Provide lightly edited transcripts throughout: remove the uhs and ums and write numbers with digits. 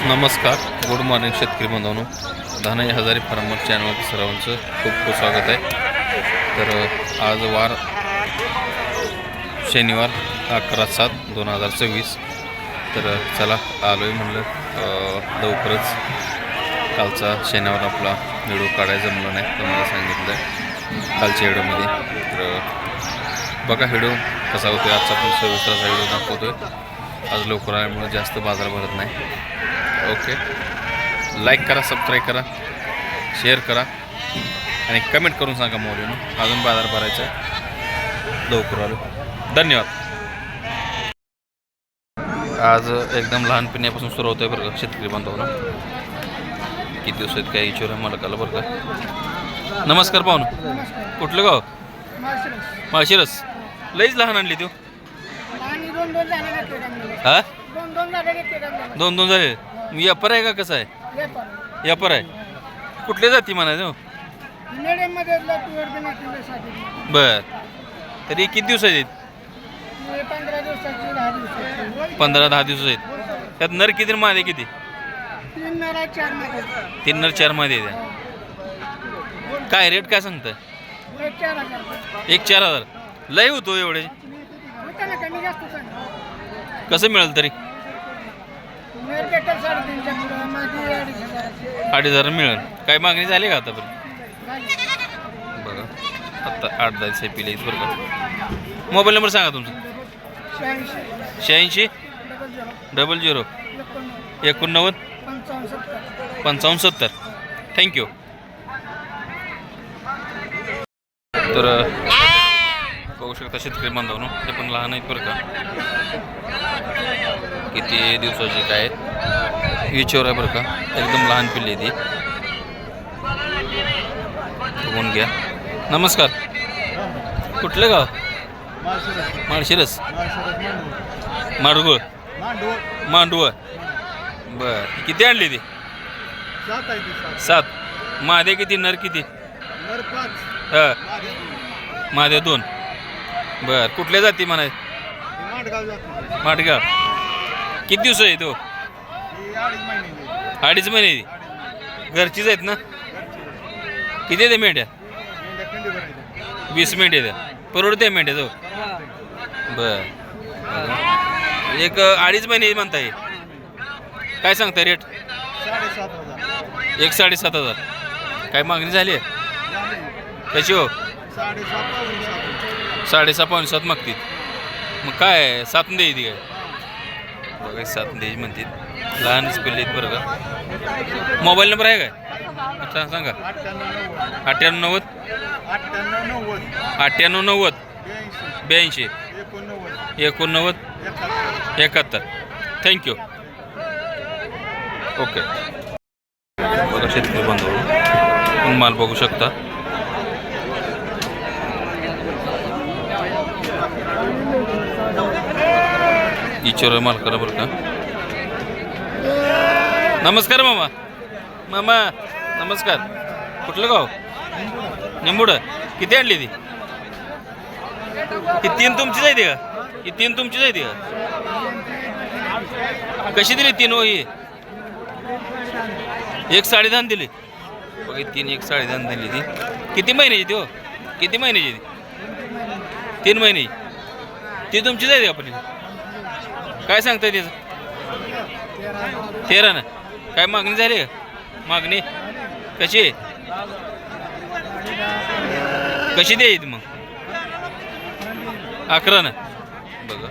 नमस्कार, good morning शेतकरी बांधवांनो. धानाई हजारी फार्मर चॅनल सर्वांचं खूप खूप स्वागत आहे. तर आज वार शनिवार 11/7/2024. तर चला आलो आहे म्हणलं लवकरच. कालचा शनिवार आपला व्हिडिओ काढायला जमलं नाही, तुम्हाला सांगितलं कालच्या व्हिडिओमध्ये. तर बघा व्हिडिओ कसा होतो. आजचा पण सविस्तरचा व्हिडिओ दाखवतो आहे. आज लवकर आल्यामुळे जास्त बाजार भरत नाही. ओके, लाईक करा, सबस्क्राईब करा, शेअर करा आणि कमेंट करून सांगा मौलीनं अजून बाजार भरायचा लवकर आलो. धन्यवाद. आज एकदम लहानपणापासून सुरू होतं आहे बरं का शेतकरी बांधवांना. किती दिवस आहेत काय विचार मला काला बरं का. नमस्कार पाहुणं, कुठलं गाव? माळशिरस. लईच लहान आणली तू. हा, दोन झाले. व्यापार आहे का कसं आहे? व्यापार आहे. कुठल्या जाती म्हणायचं? बर, तरी किती दिवस आहेत? 15-10 दिवस आहेत. त्यात नर किती मादे किती? 3 नर 4 मादे आहेत. काय रेट काय सांगताय? 1-4,000. लय होतो एवढे? कसं मिळेल तरी? 2,500 मिळेल. काय मागणी झाली का आतापर्यंत? बघा आत्ता 8-10 दिवस पिले बरं का. मोबाईल नंबर सांगा तुमचा. 86 00 89 5570. थँक्यू. तर बघू शकता शेतकरी बांधवांनो, ते पण लहान आहेत बरं का. किती दिवसाची काय विचार आहे बरं का. एकदम लहान पिल्ली ती. बघून घ्या. नमस्कार, कुठलं गाव? माळशिरस. मांडवं. बर, किती आणली ती? 7. मादे किती नर किती? हां, मादे 2. बर, कुठल्या जाती म्हणाय? माटगाव. किती दिवस आहे तो? 2.5 महिने. घरचीच आहेत ना? किती येते मेंढ्या? 20 मेंढ्या द्या. परवडते मेंढ्या जाऊ. बर, एक 2.5 महिने म्हणता येईल. काय सांगता रेट? 1,7,500. काय मागणी झाली आहे? कशी हो? 6.5-7 मागतील. मग काय 7 द्यायची काय? बघा 7 द्यायची म्हणतील. लहानच पिल्ले आहेत बरं का. मोबाईल नंबर आहे काय? अच्छा सांगा. 98 98 82 89 71. थँक्यू. ओके. बघा शेतकरी बांधव पण माल बघू शकता. इचोर माल करा बरं का. नमस्कार मामा. नमस्कार. कुठलं गाव? निंबूड. किती आणली ती? ही 3 तुमचीच आहे का? ही 3 तुमचीच आहे का? कशी दिली 3 हो? ही 1.5 दिली. बघा 3 1.5 दिली ती. किती महिन्याची ती हो? किती महिन्याची ती? 3 महिन्याची. ती तुमचीच आहे का आपली? काय सांगताय त्याचं? 13 ना. काय मागणी झाली का? मागणी कशी द्यायची मग? 11 ना. बघा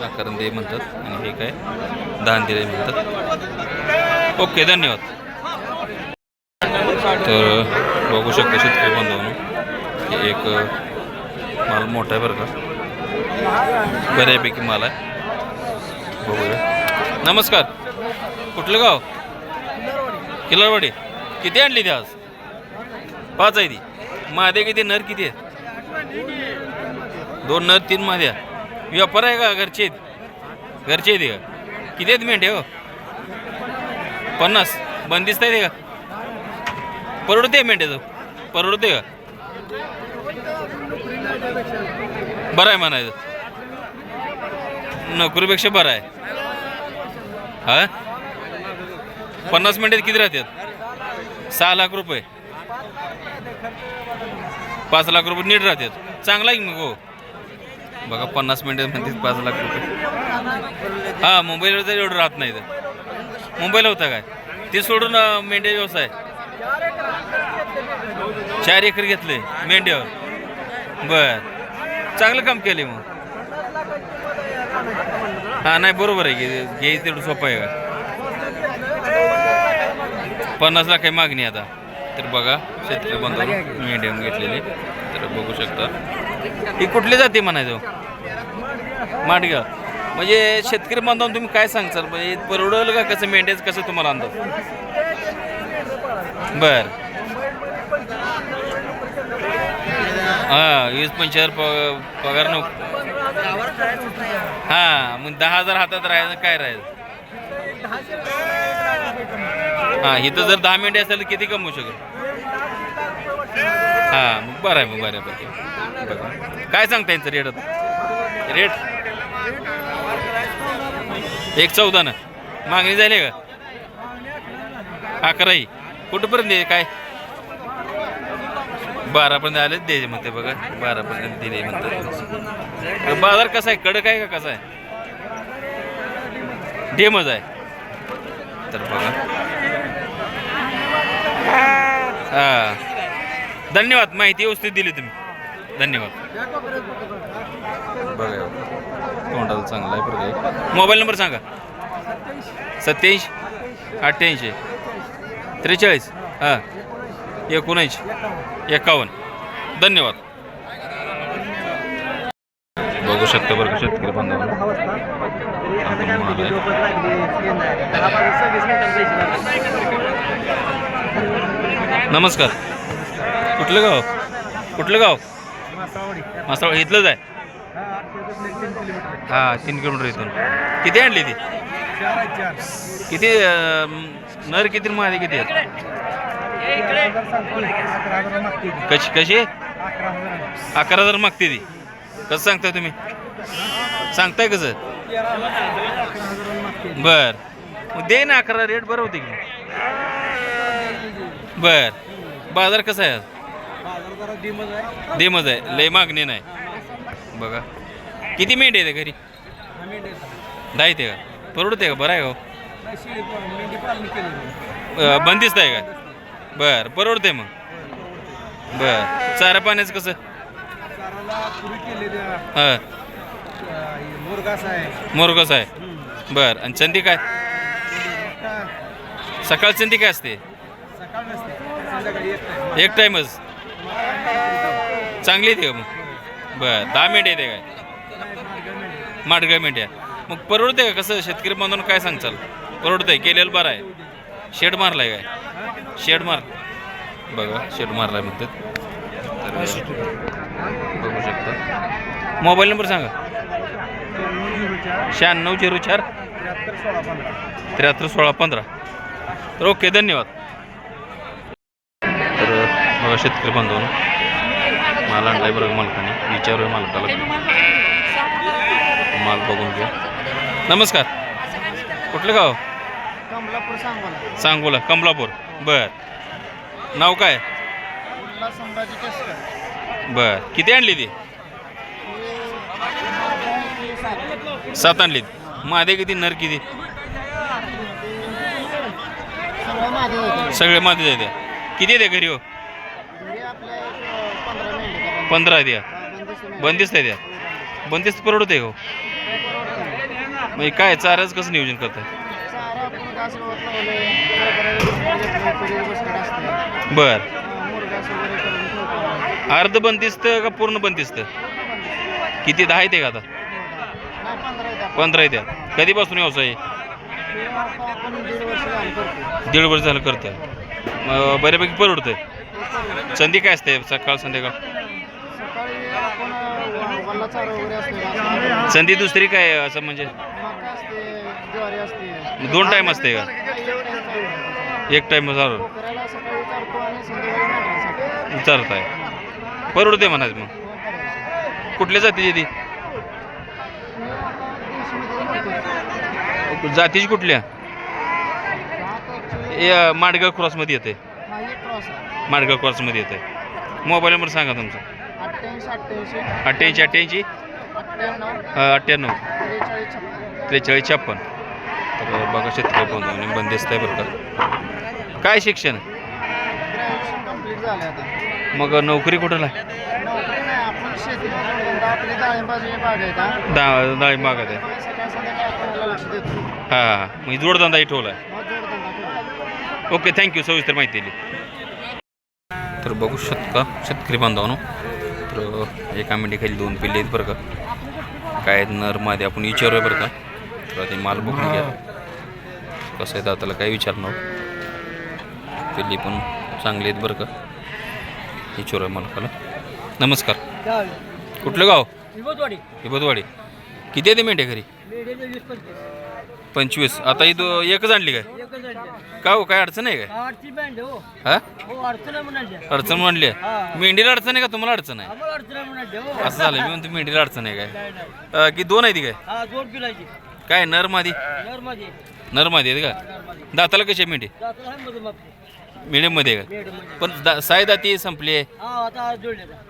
11 दे म्हणतात आणि हे काय 10 दिले म्हणतात. ओके, धन्यवाद. तर बघू शकता शेतकरी बांधवांनो, एक माल मोठा आहे बरं का. बऱ्यापैकी माल आहे. बघूया. नमस्कार, कुठलं गाव? किल्लारवाडी. किती आणली ती आज? 5 आहे ती. मादे किती? नर किती आहेत? 2 नर 3 माद्या. व्यापार आहे का? घरचे आहेत? घरचे आहेत का? किती आहेत मेंढ्या हो? 50. बंदिस्त आहे का? परवडते मेंढ्याचं? परवडते का? बरं आहे म्हणायचं. नोकरीपेक्षा बरं आहे. हा 50 मिनिटात किती राहतात? 6 लाख रुपये. 5 लाख रुपये नीट राहतात. चांगला आहे मग हो. बघा 50 मिनिटामध्ये 5 लाख रुपये. हां मुंबईला तर एवढं राहत नाही तर. मुंबईला होता काय ते सोडून मेंढ्या व्यवसाय 4 एकर घेतले मेंढ्यावर. बर चांगलं काम केले मग. हां नाही बरोबर आहे की घ्यायचं तेवढं सोपं आहे का. 50 लाख आहे मागणी आता. तर बघा शेतकरी बांधव मेंढ्या घेतलेले तर बघू शकता. ही कुठली जाते म्हणायचं माडगाव. म्हणजे शेतकरी बांधवांना तुम्ही काय सांगचाल म्हणजे परवडलं का कसं मेंढ्याचं कसं तुम्हाला अंदाज. बर हां 20-25 पगार नको. हां मग 10,000 हातात राहायचं काय राहायचं. हां इथं जर 10 मेंढे असेल तर किती कमवू शकतो. हां मग बरं आहे मग बऱ्यापैकी. बघा काय सांगता यांचं रेट आता. रेट 1.14 ना मागणी झाली का. 11 कुठंपर्यंत आहे काय. 12पर्यंत आलेच द्यायचे म्हणते. बघा 12पर्यंत दिले म्हणते. बाजार कसा आहे कडक आहे का कसा आहे. डेमच आहे. तर बघा हां धन्यवाद माहिती व्यवस्थित दिली तुम्ही. धन्यवाद. बघा तोंडाला चांगला आहे बरं. मोबाईल नंबर सांगा. 87 88 43 हां 19 51. धन्यवाद. बघू शकता बरं शेतकरी बांधवांना. नमस्कार. कुठलं गाव कुठलं गाव. मासावड इथलंच आहे. हां 3 किलोमीटर इथून. किती आणली ती. किती नर किती मादी किती आहेत. कशी कशी 11,000 मागते ती. कसं सांगताय तुम्ही सांगताय कसं. बर मग दे ना 11 रेट बरं होते की. बर बाजार कसा आहे. डेमच आहे लय मागणी नाही. बघा किती मेंढे येते घरी. 10 येते का. परवडते का. बरं आहे का. बंदिस्त आहे का. बर परवडते मग. बर चारा पाण्याचं कसं. हां मोरगास आहे. बर आणि चंदी काय. सकाळ चंदी काय असते. एक टाइमच चांगली येते का मग. बर 10 मेंढ्या येते काय. माडगाव मेंढ्या मग परवडते का कसं. शेतकरी बांधून काय सांगचाल. परवडतंय केलेलं बरं आहे. शेड मारलाय काय. शेड मार. बघा शेड मारलाय म्हणतात. बघू शकता. मोबाईल नंबर सांगा. 9604 731615. तर ओके धन्यवाद. तर बघा शेतकरी बांधवांनो माल आणलाय बरं मालकाने. विचारूया मालकाला माल बघून घ्या. नमस्कार. कुठलं गाव. सांगोला कमलापूर. बर नाव काय. बर किती आणली ती. 7 आणली. मादे किती नर किती. सगळे मादे जाते. किती द्या घरी हो. 15 द्या. बंदिस्त आहे द्या. बंदिस्त परवडते हो. म्हणजे काय चाराच कसं नियोजन करताय. बर अर्ध बंदिस्त का पूर्ण बंदिस्त. किती 10 येते का आता. 15 येत्या. कधीपासून व्यवसाय. 1.5 वर्ष झालं करताय. बऱ्यापैकी परवडतंय. संधी काय असते सकाळ संध्याकाळ. संधी दुसरी काय असं म्हणजे 2 टाइम असते का. 1 टाइम चालू विचारताय. परवडते म्हणायचं मग. कुठल्या जातीची ती. जातीची कुठल्या. हे माडगाव क्रॉसमध्ये येते. हा एक क्रॉस आहे. माडगाव क्रॉसमध्ये येते. मोबाईल नंबर सांगा तुमचा. 88 88 98 98 43 43 56. तर बघा शेतकरी बंधूंनी बंदिस्त आहे बरं का. काय शिक्षण ग्रॅज्युएशन कंप्लीट झालं आता. मग नोकरी कुठं आहे? नोकरी नाही, आपण शेती आपली डाळिंबाची बाग आहे का डाळिंब बागात आहे. सकाळ संध्याकाळी आपण याला लक्ष देतो. हां म्हणजे जोडधंदाही ठेवला आहे. मग जोडधंदा ठेवला. ओके थँक्यू सविस्तर माहिती दिली. तर बघू शकता शेतकरी बांधवांनो, तर एका मेंढीखाली 2 पिल्ले आहेत बरं का. काय नरमध्ये आपण विचारूया बरं का. तर ते माल बघून घ्या कसं आहे दाताला काय विचारणार. पिल्ली पण चांगली आहेत बरं का. विचारूया मालकाला. नमस्कार. कुठलं गाव? हिबतवाडी. किती येते मेंढ्या घरी? 25. आता ही एकच आणली काय? का हो काय अडचण आहे काय? हा अडचण म्हणली आहे. मेंढीला अडचण आहे का तुम्हाला अडचण आहे? असं झालं मी म्हणतो मेंढीला अडचण आहे काय? की 2 आहे ती काय? काय नरमादी आहेत का? दाताला कशी आहे मेंढी? मिडियममध्ये आहे का? पण साय दाती संपली आहे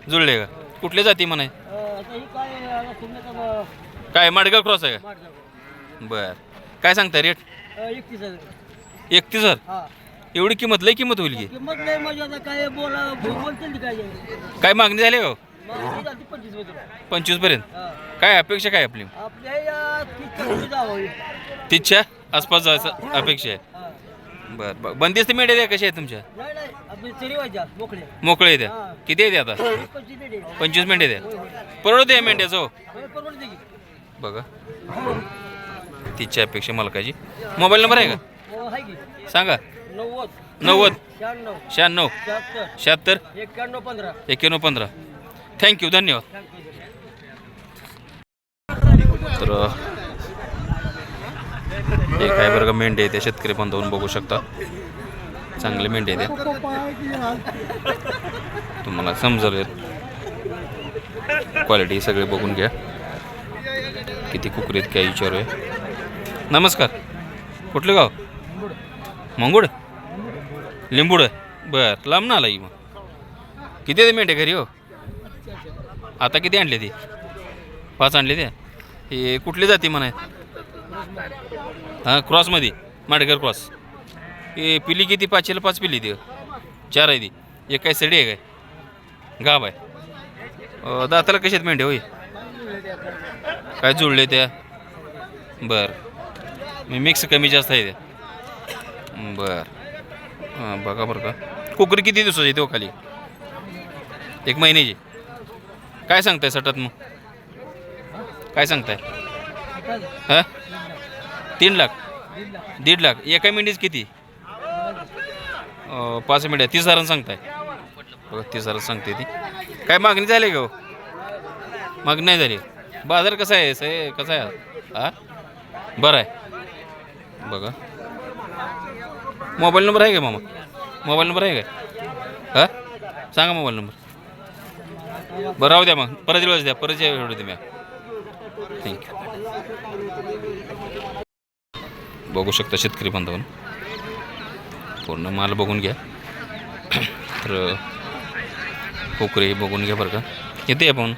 जुळले का? कुठल्या जाती म्हणाय? काय माडगाव क्रॉस आहे का? बर काय सांगता रेट? 31,000. एवढी किंमत लई किंमत होईल की? काय मागणी झाली का? 25 पर्यंत. काय अपेक्षा काय आपली? 30च्या आसपास जायचं अपेक्षा आहे. बर बंदिस्त मेंढ्या द्या कशा आहेत तुमच्या? मोकळे द्या. किती आहे आता? 25 मेंढ्या द्या. परवडते आहे मेंढ्याचं बघा. 30च्या अपेक्षा मालकाची. मोबाईल नंबर आहे का सांगा? 90 96 76 91 15. थँक्यू धन्यवाद. तर एक आहे बरं का मेंढे आहे त्या शेतकरी बांधवून बघू शकता. चांगले मेंढे द्या तुम्हाला समजेल. क्वालिटी सगळे बघून घ्या. किती कुकरीत काय विचारूया. नमस्कार. कुठलं गाव? मंगुड लिंबूड. बर लांब ना आला की मग. किती आहे मेंढ्या घरी हो? आता किती आणले ती? 5 आणले त्या. हे कुठली जाती म्हणाय? हां क्रॉसमध्ये माडगाव क्रॉस. हे पिली किती? 5ला 5 पिली ती? 4 आहे ती. एक काय सडी आहे काय? गाभ आहे. दाताला कशी आहेत मेंढ्या होय? काय जुळले त्या? बर मी मिक्स कमी जास्त आहे त्या. बर हां बघा बरं का. कुकरी किती दिवसाची येते हो खाली? 1 महिन्याची. काय सांगताय सटात मग? काय सांगताय? हां 3 लाख 1.5 लाख. एका मेंढीच किती? 5 मेंढ्या 30,000 सांगताय बघा. 30,000 सांगते ती. काय मागणी झाली का हो? मागणी नाही झाली. बाजार कसा आहे कसा आहे? हां बरं आहे बघा. मोबाईल नंबर आहे का मामा? मोबाईल नंबर आहे का? हां सांगा मोबाईल नंबर. बरं राहू द्या मग परत दिवस द्या. परत एवढं तुम्ही. थँक्यू. बघू शकता शेतकरी बांधवांनो पूर्ण माल बघून घ्या. तर कोकरे बघून घ्या बरं का. येते आपण.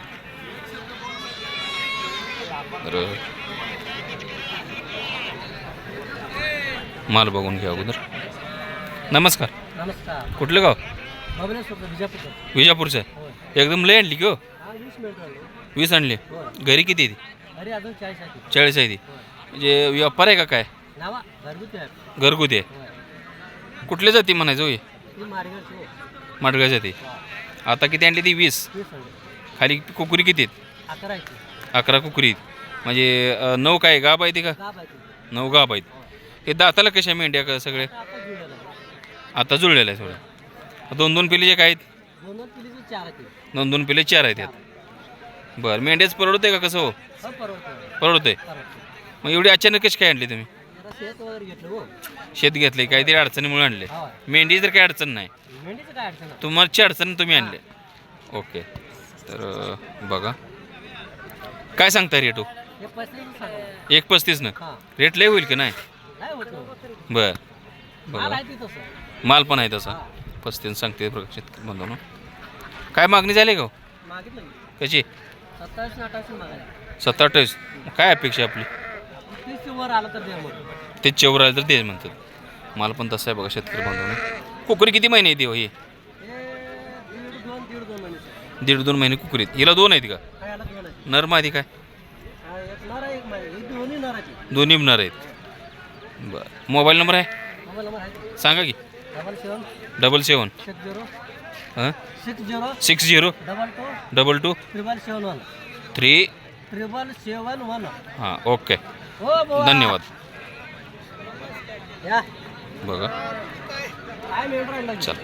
तर माल बघून घ्या अगोदर. नमस्कार. कुठलं गाव? विजापूरचं. एकदम लय आणली की हो? 20 आणली. घरी किती आहे ती? 40 आहे ती. म्हणजे व्यापार आहे का काय? घरगुती आहे. कुठल्या जाती म्हणायचं होय? माडगाव जाती. आता किती आणली ती? 20. खाली कुकुरी किती आहेत? 11 कुकुरी. म्हणजे 9 काय गाभ आहे ती का? 9 गाभ आहेत. हे दाताला कशा मेंढ्या का सगळे? आता जुळलेलं आहे थोडं. 2-2 पिलेचे काय आहेत? 2-2 पिले 4 आहेत यात. बरं मेंढ्याच परवडते का कसं हो? परवडते. मग एवढी अचानक कशी काय आणली तुम्ही? शेत घेतले काहीतरी अडचणीमुळे आणले. मेंढी तर काही अडचण नाही. तुम्हाची अडचण तुम्ही आणले. ओके. तर बघा काय सांगता रेट हो? 1.35 ना. रेट लय होईल की नाही? बर बघा माल पण आहे तसा 35 सांगते बघा शेतकरी बांधवांनो. काय मागणी झाली का हो? कशी 27-28 काय अपेक्षा आपली ते चेवर आलं तर ते म्हणतात. माल पण तसा आहे बघा शेतकरी बांधवांनो. कुकरी किती महिने येते हो ही? 1.5-2 महिने कुकरीत. हिला 2 आहेत का? नर मादी काय दोन्ही नर आहेत. बरं मोबाईल नंबर आहे सांगा की. 77 हां 60 22 3 हां ओके धन्यवाद. बघा चल